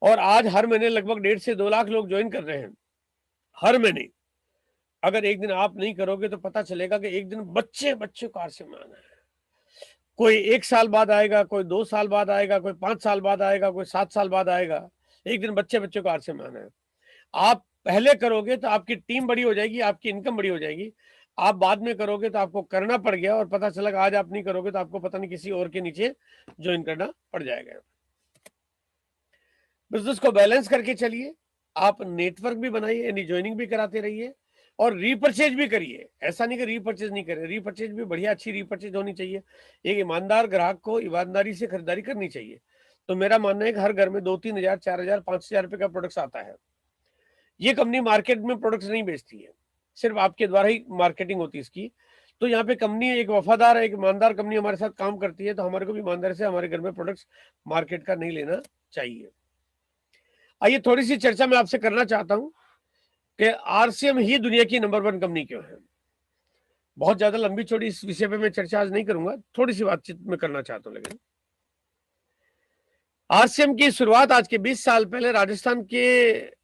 और आज हर महीने लगभग 1.5 से 2 लाख लोग ज्वाइन कर रहे हैं, हर महीने। अगर एक दिन आप नहीं करोगे तो पता चलेगा कि एक दिन बच्चे बच्चे को आरसीएम में आना है। कोई 1 साल बाद आएगा, कोई 2 साल बाद आएगा, कोई 5 साल बाद आएगा, कोई 7 साल बाद आएगा। एक दिन बच्चे बच्चे को आरसीएम में आना है। आप पहले करोगे तो आपकी टीम बड़ी हो जाएगी, आपकी इनकम बड़ी हो जाएगी। आप बाद में करोगे तो आपको करना पड़ गया और पता चला कि आज आप नहीं करोगे तो आपको पता नहीं किसी और के नीचे ज्वाइन करना पड़ जाएगा। बिजनेस को बैलेंस करके चलिए। आप नेटवर्क भी बनाइए, यानी ज्वाइनिंग भी कराते रहिए और रीपरचेज भी करिए। ऐसा नहीं कि रीपरचेज नहीं करें, रीपरचेज भी बढ़िया अच्छी रीपरचेज होनी चाहिए। एक ईमानदार ग्राहक को ईमानदारी से खरीदारी करनी चाहिए। तो मेरा मानना है कि हर घर में 2-3 हजार, 4 हजार, 5 हजार रुपए का प्रोडक्ट्स आता है। ये कंपनी मार्केट में प्रोडक्ट्स नहीं बेचती है, सिर्फ आपके द्वारा ही मार्केटिंग होती है इसकी। तो यहाँ पे कंपनी एक वफादार, एक ईमानदार कंपनी हमारे साथ काम करती है, तो हमारे को भी ईमानदारी से हमारे घर में प्रोडक्ट्स मार्केट का नहीं लेना चाहिए। आइए थोड़ी सी चर्चा मैं आपसे करना चाहता हूं कि आरसीएम ही दुनिया की नंबर 1 कंपनी क्यों है। बहुत ज्यादा लंबी चौड़ी इस विषय पे मैं चर्चा आज नहीं करूंगा, थोड़ी सी बातचीत में करना चाहता हूं। लेकिन आरसीएम की शुरुआत आज के 20 साल पहले राजस्थान के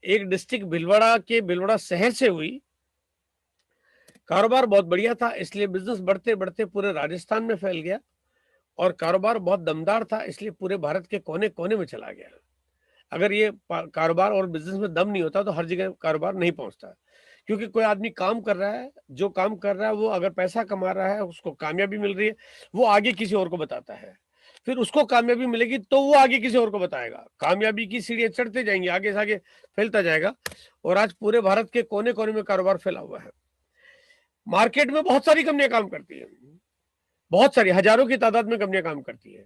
एक डिस्ट्रिक्ट भीलवाड़ा के भीलवाड़ा शहर से हुई। कारोबार बहुत बढ़िया था, इसलिए बिजनेस बढ़ते बढ़ते पूरे राजस्थान में फैल गया और कारोबार बहुत दमदार था, इसलिए पूरे भारत के कोने कोने में चला गया। अगर ये कारोबार और बिजनेस में दम नहीं होता तो हर जगह कारोबार नहीं पहुंचता, क्योंकि कोई आदमी काम कर रहा है, जो काम कर रहा है वो अगर पैसा कमा रहा है, उसको कामयाबी मिल रही है, वो आगे किसी और को बताता है, फिर उसको कामयाबी मिलेगी तो वो आगे किसी और को बताएगा। कामयाबी की सीढ़ियां चढ़ते जाएंगी, आगे से आगे फैलता जाएगा। और आज पूरे भारत के कोने कोने में कारोबार फैला हुआ है। मार्केट में बहुत सारी कंपनियां काम करती है, बहुत सारी, हजारों की तादाद में कंपनियां काम करती है,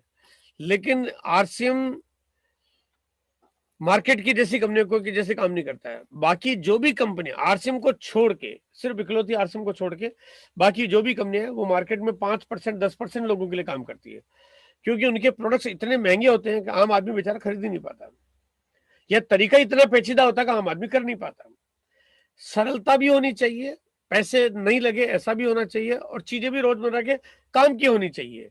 लेकिन आरसीएम मार्केट की जैसी कंपनियों को की जैसे काम नहीं करता है। बाकी जो भी कंपनी आरसीएम को छोड़ के, सिर्फ इकलौती आरसीएम को छोड़ के बाकी जो भी कंपनियां हैं वो मार्केट में 5%, 10% लोगों के लिए काम करती है, क्योंकि उनके प्रोडक्ट्स इतने महंगे होते हैं कि आम आदमी बेचारा खरीद ही नहीं पाता। यह तरीका इतना पेचीदा होता है कि आम आदमी कर नहीं पाता। सरलता भी होनी चाहिए, पैसे नहीं लगे ऐसा भी होना चाहिए, और चीजें भी रोजमर्रा के काम की होनी चाहिए।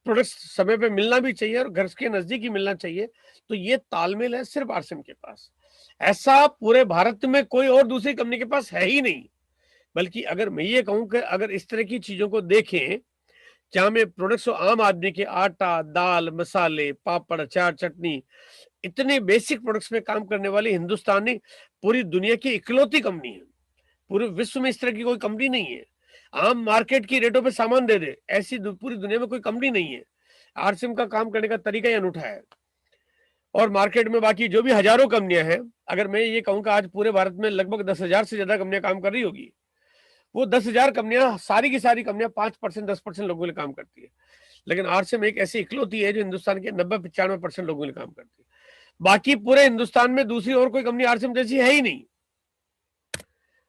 प्रोडक्ट समय पे मिलना भी चाहिए और घर के नजदीक ही मिलना चाहिए। तो ये तालमेल है सिर्फ आरसीएम के पास। ऐसा पूरे भारत में कोई और दूसरी कंपनी के पास है ही नहीं। बल्कि अगर मैं ये कहूं कि अगर इस तरह की चीजों को देखें, जहां में प्रोडक्ट्स आम आदमी के आटा, दाल, मसाले, पापड़, अचार, चटनी, इतने बेसिक प्रोडक्ट्स में काम करने वाली हिंदुस्तान ने पूरी दुनिया की इकलौती कंपनी है। पूरे विश्व में इस तरह की कोई कंपनी नहीं है। आम मार्केट की रेटों पे सामान दे दे, ऐसी पूरी दुनिया में कोई कंपनी नहीं है। आरसीएम का काम करने का तरीका ही अनूठा है। और मार्केट में बाकी जो भी हजारों कंपनियां हैं, अगर मैं ये कहूं कि आज पूरे भारत में लगभग 10,000 से ज्यादा कंपनियां काम कर रही होगी, वो 10,000 कंपनियां, सारी की सारी कंपनियां 5%, 10% लोगों के लिए काम करती है। लेकिन आरसीएम एक ऐसी इकलौती है जो हिंदुस्तान के 90-95% लोगों के लिए काम करती है। बाकी पूरे हिंदुस्तान में दूसरी और कोई कंपनी आरसीएम जैसी है ही नहीं।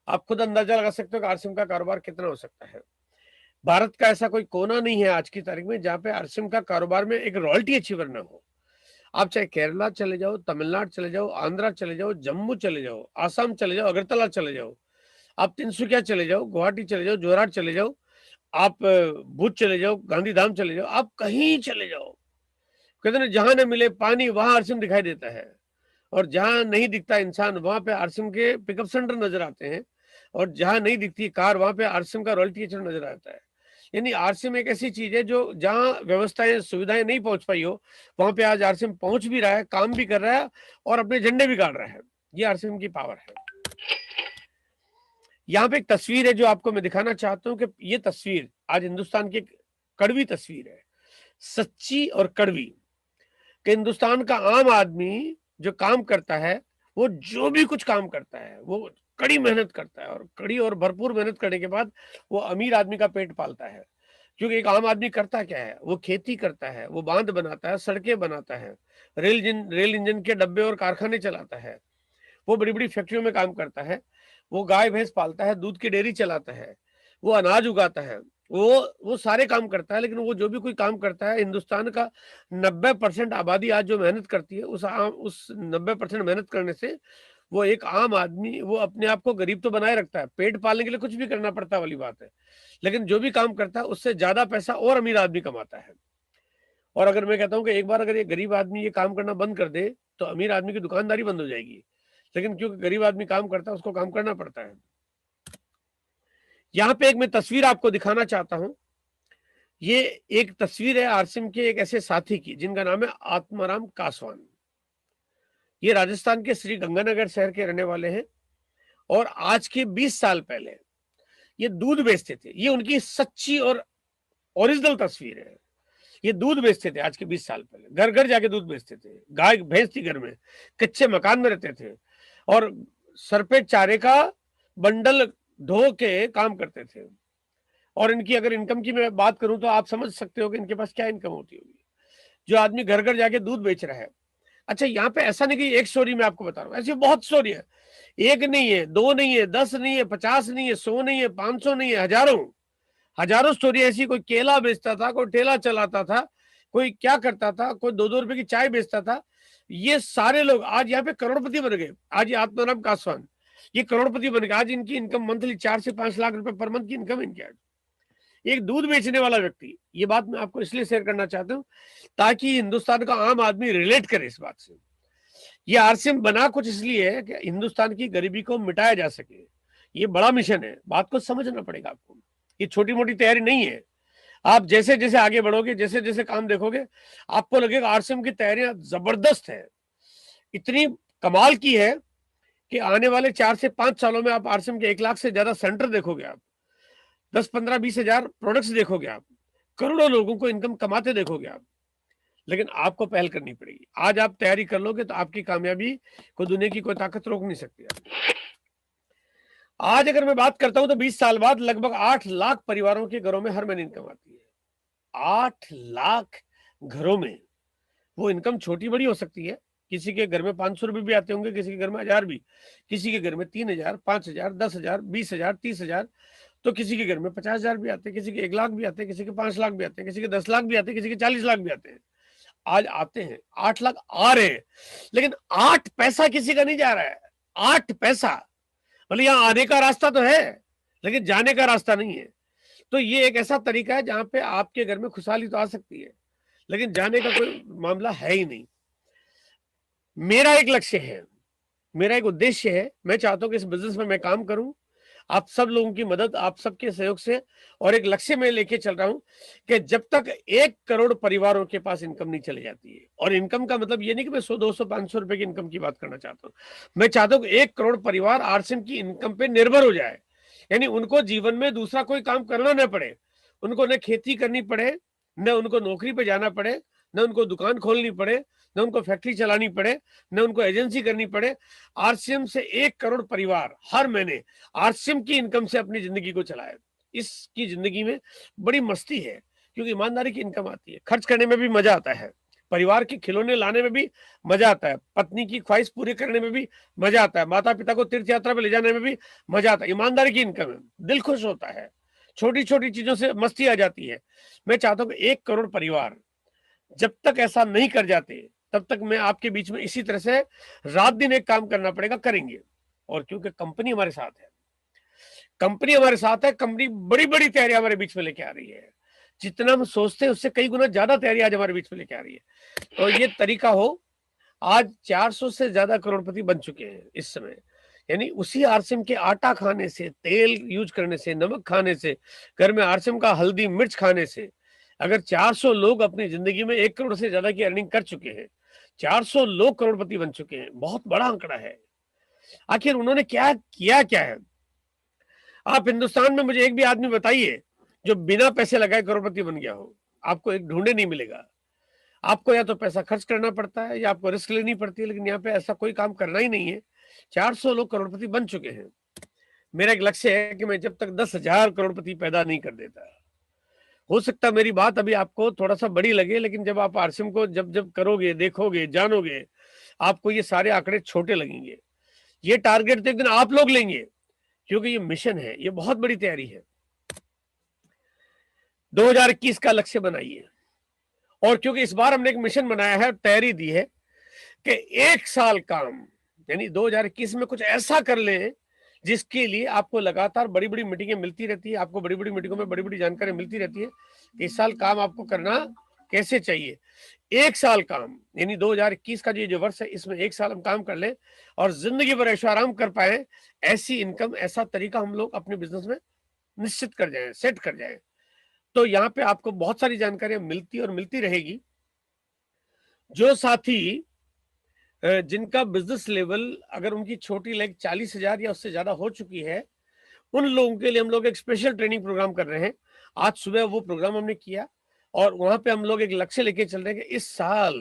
आप खुद अंदाजा लगा सकते हो कि आरसीएम का कारोबार कितना हो सकता है। भारत का ऐसा कोई कोना नहीं है आज की तारीख में जहां पे आरसीएम का कारोबार में एक रॉयल्टी अचीवर ना हो। आप चाहे केरला चले जाओ, तमिलनाडु चले जाओ, आंध्रा चले जाओ, जम्मू चले जाओ, आसाम चले जाओ, अगरतला चले जाओ, आप तिनसुकिया चले जाओ, गुवाहाटी चले जाओ, जोरहाट चले जाओ, आप भुज चले जाओ, गांधीधाम चले जाओ, आप कहीं चले जाओ, कहते ना जहां न मिले पानी वहां आरसीएम दिखाई देता है। और जहां नहीं दिखता इंसान वहां पे आरसीएम के पिकअप सेंटर नजर आते हैं, और जहां नहीं दिखती कार वहां पे आरसीएम का रॉयल्टी एजेंट नजर आता है। यानी आरसीएम एक ऐसी चीज है जो जहां व्यवस्थाएं सुविधाएं नहीं पहुंच पाई हो, वहां पे आज आरसीएम पहुंच भी रहा है, काम भी कर रहा है और अपने झंडे भी गाड़ रहा है। ये आरसीएम की पावर है। यहाँ पे एक तस्वीर है जो आपको मैं दिखाना चाहता हूँ कि ये तस्वीर आज हिंदुस्तान की कड़वी तस्वीर है, सच्ची और कड़वी, कि हिंदुस्तान का आम आदमी जो काम करता है, वो जो भी कुछ काम करता है वो कड़ी मेहनत करता है, और कड़ी और भरपूर मेहनत करने के बाद वो अमीर आदमी का पेट पालता है। क्योंकि एक आम आदमी करता क्या है, वो खेती करता है, वो बांध बनाता है, सड़कें बनाता है, रेल इंजन के डब्बे और कारखाने चलाता है, वो बड़ी बड़ी फैक्ट्रियों में काम करता है, वो गाय भैंस पालता है, दूध की डेयरी चलाता है, वो अनाज उगाता है, वो सारे काम करता है। लेकिन वो जो भी कोई काम करता है, हिंदुस्तान का 90% आबादी आज जो मेहनत करती है, उस 90% मेहनत करने से वो एक आम आदमी वो अपने आप को गरीब तो बनाए रखता है, पेट पालने के लिए कुछ भी करना पड़ता वाली बात है, लेकिन जो भी काम करता है उससे ज्यादा पैसा और अमीर आदमी कमाता है। और अगर मैं कहता हूं कि एक बार अगर ये गरीब आदमी ये काम करना बंद कर दे तो अमीर आदमी की दुकानदारी बंद हो जाएगी, लेकिन क्योंकि गरीब आदमी काम करता है उसको काम करना पड़ता है। यहां पे एक मैं तस्वीर आपको दिखाना चाहता हूं। ये एक तस्वीर है आरसीएम के एक ऐसे साथी की जिनका नाम है आत्माराम कासवान। ये राजस्थान के श्री गंगानगर शहर के रहने वाले हैं और आज के 20 साल पहले ये दूध बेचते थे। ये उनकी सच्ची और ओरिजिनल तस्वीर है। ये दूध बेचते थे आज के 20 साल पहले, घर घर जाके दूध बेचते थे, गाय भैंस थी घर में, कच्चे मकान में रहते थे और सर पे चारे का बंडल ढो के काम करते थे। और इनकी अगर इनकम की मैं बात करूं तो आप समझ सकते हो कि इनके पास क्या इनकम होती होगी, जो आदमी घर घर जाके दूध बेच रहा है। अच्छा, यहाँ पे ऐसा नहीं कि एक स्टोरी मैं आपको बता रहा हूँ, ऐसी बहुत स्टोरी है। एक नहीं है, दो नहीं है, 10 नहीं है, 50 नहीं है, 100 नहीं है, 500 नहीं है, हजारों स्टोरी ऐसी। कोई केला बेचता था, कोई ठेला चलाता था, कोई क्या करता था, कोई 2-2 रुपए की चाय बेचता था। ये सारे लोग आज यहाँ पे करोड़पति बन गए। आज ये आत्माराम कासवान ये करोड़पति बन गए। आज इनकी इनकम मंथली 4 से 5 लाख रुपए पर मंथ की इनकम इनकी आज। एक दूध बेचने वाला व्यक्ति, ये बात मैं आपको इसलिए शेयर करना चाहता हूं ताकि हिंदुस्तान का आम आदमी रिलेट करे इस बात से। ये आरसीएम बना कुछ इसलिए है कि हिंदुस्तान की गरीबी को मिटाया जा सके। ये बड़ा मिशन है, बात को समझना पड़ेगा आपको। ये छोटी मोटी तैयारी नहीं है। आप जैसे जैसे आगे बढ़ोगे, जैसे जैसे काम देखोगे, आपको लगेगा आरसीएम की तैयारियां जबरदस्त है, इतनी कमाल की है कि आने वाले 4 से 5 सालों में आप आरसीएम के 1 लाख से ज्यादा सेंटर देखोगे, आप 10, 15, 20 हजार प्रोडक्ट्स देखोगे, आप करोड़ों लोगों को इनकम कमाते देखोगे आप। लेकिन आपको पहल करनी पड़ेगी। आज आप तैयारी कर लोगे तो आपकी कामयाबी को दुनिया की कोई ताकत रोक नहीं सकती। आज अगर मैं बात करता हूं तो 20 साल बाद लगभग 8 लाख परिवारों के घरों में हर महीने इनकम आती है। 8 लाख घरों में। वो इनकम छोटी बड़ी हो सकती है, किसी के घर में 500 रुपए भी आते होंगे, किसी के घर में 1000 भी, किसी के घर में 3000, 5000, 10,000, 20,000, 30,000, तो किसी के घर में 50,000 भी आते हैं, किसी के 1 लाख भी आते हैं, किसी के 5 लाख भी आते हैं, किसी के 10 लाख भी आते हैं, किसी के 40 लाख भी आते हैं। आज आते हैं, 8 लाख आ रहे हैं, लेकिन 8 पैसा किसी का नहीं जा रहा है। 8 पैसा मतलब यहाँ आने का रास्ता तो है, लेकिन जाने का रास्ता नहीं है। तो ये एक ऐसा तरीका है जहां पे आपके घर में खुशहाली तो आ सकती है, लेकिन जाने का कोई मामला है ही नहीं। मेरा एक लक्ष्य है, मेरा एक उद्देश्य है। मैं चाहता हूं कि इस बिजनेस में मैं काम करूं, आप सब लोगों की मदद, आप सबके सहयोग से। और एक लक्ष्य मैं लेके चल रहा हूं कि जब तक 1 करोड़ परिवारों के पास इनकम नहीं चली जाती है, और इनकम का मतलब ये नहीं कि मैं 100, 200, 500 रुपए की इनकम की बात करना चाहता हूं। मैं चाहता हूं कि 1 करोड़ परिवार आरसीएम की इनकम पे निर्भर हो जाए। यानी उनको जीवन में दूसरा कोई काम करना न पड़े, उनको न खेती करनी पड़े, न उनको नौकरी पे जाना पड़े, न उनको दुकान खोलनी पड़े, न उनको फैक्ट्री चलानी पड़े, न उनको एजेंसी करनी पड़े। आरसीएम से 1 करोड़ परिवार हर महीने आरसीएम की इनकम से अपनी जिंदगी को चलाए। इसकी जिंदगी में बड़ी मस्ती है, क्योंकि ईमानदारी की इनकम आती है, खर्च करने में भी मजा आता है, परिवार के खिलौने लाने में भी मजा आता है, पत्नी की ख्वाहिश पूरी करने में भी मजा आता है, माता पिता को तीर्थ यात्रा पे ले जाने में भी मजा आता है। ईमानदारी की इनकम है, दिल खुश होता है, छोटी छोटी चीजों से मस्ती आ जाती है। मैं चाहता हूं कि 1 करोड़ परिवार जब तक ऐसा नहीं कर जाते, तब तक मैं आपके बीच में इसी तरह से रात दिन एक काम करना पड़ेगा, करेंगे। और क्योंकि कंपनी हमारे साथ है, कंपनी बड़ी बड़ी तैयारियां हमारे बीच में लेके आ रही है। जितना हम सोचते हैं उससे कई गुना ज्यादा तैयारी आज हमारे बीच में लेके आ रही है। तो ये तरीका हो, आज 400 से ज्यादा करोड़पति बन चुके हैं इस समय। यानी उसी आरसीएम के आटा खाने से, तेल यूज करने से, नमक खाने से, घर में आरसीएम का हल्दी मिर्च खाने से, अगर 400 लोग अपनी जिंदगी में 1 करोड़ से ज्यादा की अर्निंग कर चुके हैं, 400 लोग करोड़पति बन चुके हैं, बहुत बड़ा आंकड़ा है। आखिर उन्होंने क्या किया, क्या है? आप हिंदुस्तान में मुझे एक भी आदमी बताइए जो बिना पैसे लगाए करोड़पति बन गया हो। आपको एक ढूंढे नहीं मिलेगा। आपको या तो पैसा खर्च करना पड़ता है या आपको रिस्क लेनी पड़ती है, लेकिन यहाँ पे ऐसा कोई काम करना ही नहीं है। 400 लोग करोड़पति बन चुके हैं। मेरा एक लक्ष्य है कि मैं जब तक 10,000 करोड़पति पैदा नहीं कर देता, हो सकता मेरी बात अभी आपको थोड़ा सा बड़ी लगे, लेकिन जब आप आरसीएम को जब जब करोगे, देखोगे, जानोगे, आपको ये सारे आंकड़े छोटे लगेंगे। ये टारगेट तो एक दिन आप लोग लेंगे, क्योंकि ये मिशन है, ये बहुत बड़ी तैयारी है। 2021 का लक्ष्य बनाइए। और क्योंकि इस बार हमने एक मिशन बनाया है, तैयारी दी है कि 1 साल काम, यानी 2021 में कुछ ऐसा कर लें जिसके लिए आपको लगातार बड़ी बड़ी मीटिंगें मिलती रहती है, आपको बड़ी बड़ी मीटिंगों में बड़ी बड़ी जानकारी मिलती रहती है। इस साल काम आपको करना कैसे चाहिए? 1 साल काम, यानी 2021 का जो वर्ष है, इसमें 1 साल हम काम कर लें और ज़िंदगी भर ऐशो-आराम कर पाएँ, ऐसी इनकम, ऐसा तरीका हम लोग अपने बिज़नेस में निश्चित कर जाएँ, सेट कर जाएँ। तो यहाँ पे आपको बहुत सारी जानकारियाँ मिलती और मिलती रहेगी। जो साथी जिनका बिज़नेस लेवल अगर उनकी छोटी लाइक 40,000 या उससे ज़्यादा हो चुकी है, उन लोगों के लिए हम लोग एक स्पेशल ट्रेनिंग प्रोग्राम कर रहे हैं। आज सुबह वो प्रोग्राम हमने किया और वहाँ पे हम लोग एक लक्ष्य लेके चल रहे हैं कि इस साल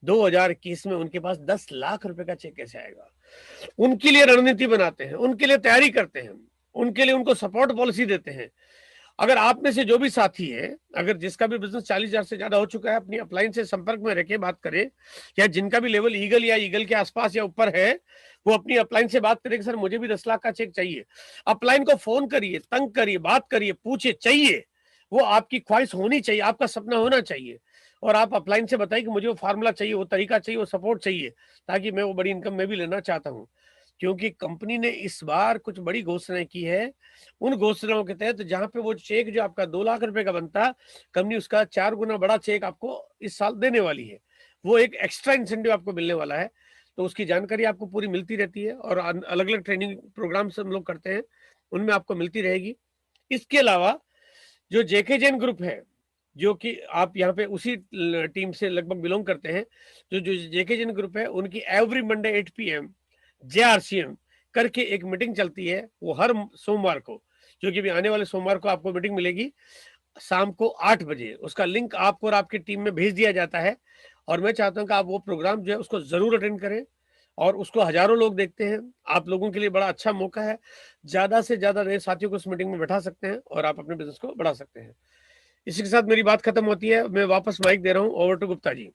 2021 में उनके पास 10 लाख रुपए का चेक कैसे आएगा। उनके लिए रणनीति बनाते हैं, उनके लिए तैयारी करते हैं, उनके लिए उनको सपोर्ट पॉलिसी देते हैं। अगर आप में से जो भी साथी है, अगर जिसका भी बिज़नेस 40,000 से ज़्यादा हो चुका है, अपनी अपलाइन से संपर्क में रह के बात करें, या जिनका भी लेवल ईगल या ईगल के आसपास या ऊपर है, वो अपनी अपलाइन से बात करें कि सर मुझे भी 10 लाख का चेक चाहिए। अपलाइन को फ़ोन करिए, तंग करिए, बात करिए, पूछिए, चाहिए। वो आपकी ख्वाहिश होनी चाहिए, आपका सपना होना चाहिए और आप अपलाइन से बताइए कि मुझे वो फ़ॉर्मूला चाहिए, वो तरीका चाहिए, वो सपोर्ट चाहिए, ताकि मैं वो बड़ी इनकम मैं भी लेना चाहता हूँ। क्योंकि कंपनी ने इस बार कुछ बड़ी घोषणाएँ की है। उन घोषणाओं के तहत जहाँ पे वो चेक जो आपका 2 लाख रुपए का बनता, कंपनी उसका 4 गुना बड़ा चेक आपको इस साल देने वाली है। वो एक एक्स्ट्रा इंसेंटिव आपको मिलने वाला है। तो उसकी जानकारी आपको पूरी मिलती रहती है और अलग-अलग ट्रेनिंग प्रोग्राम्स हम लोग करते हैं, उनमें आपको मिलती रहेगी। इसके अलावा जो जेके जैन ग्रुप है, जो कि आप यहाँ पे उसी टीम से लगभग बिलोंग करते हैं, जो जो जेके जैन ग्रुप है, उनकी एवरी मंडे 8 पीएम जेआरसीएम करके एक मीटिंग चलती है, वो हर सोमवार को, जो कि भी आने वाले सोमवार को आपको मीटिंग मिलेगी शाम को 8 बजे। उसका लिंक आपको और आपकी टीम में भेज दिया जाता है और मैं चाहता हूं कि आप वो प्रोग्राम जो है उसको जरूर अटेंड करें और उसको हजारों लोग देखते हैं। आप लोगों के लिए बड़ा अच्छा मौका है, ज्यादा से ज्यादा नए साथियों को उस मीटिंग में बैठा सकते हैं और आप अपने बिजनेस को बढ़ा सकते हैं। इसी के साथ मेरी बात खत्म होती है, मैं वापस माइक दे रहा हूँ, ओवर टू गुप्ता जी।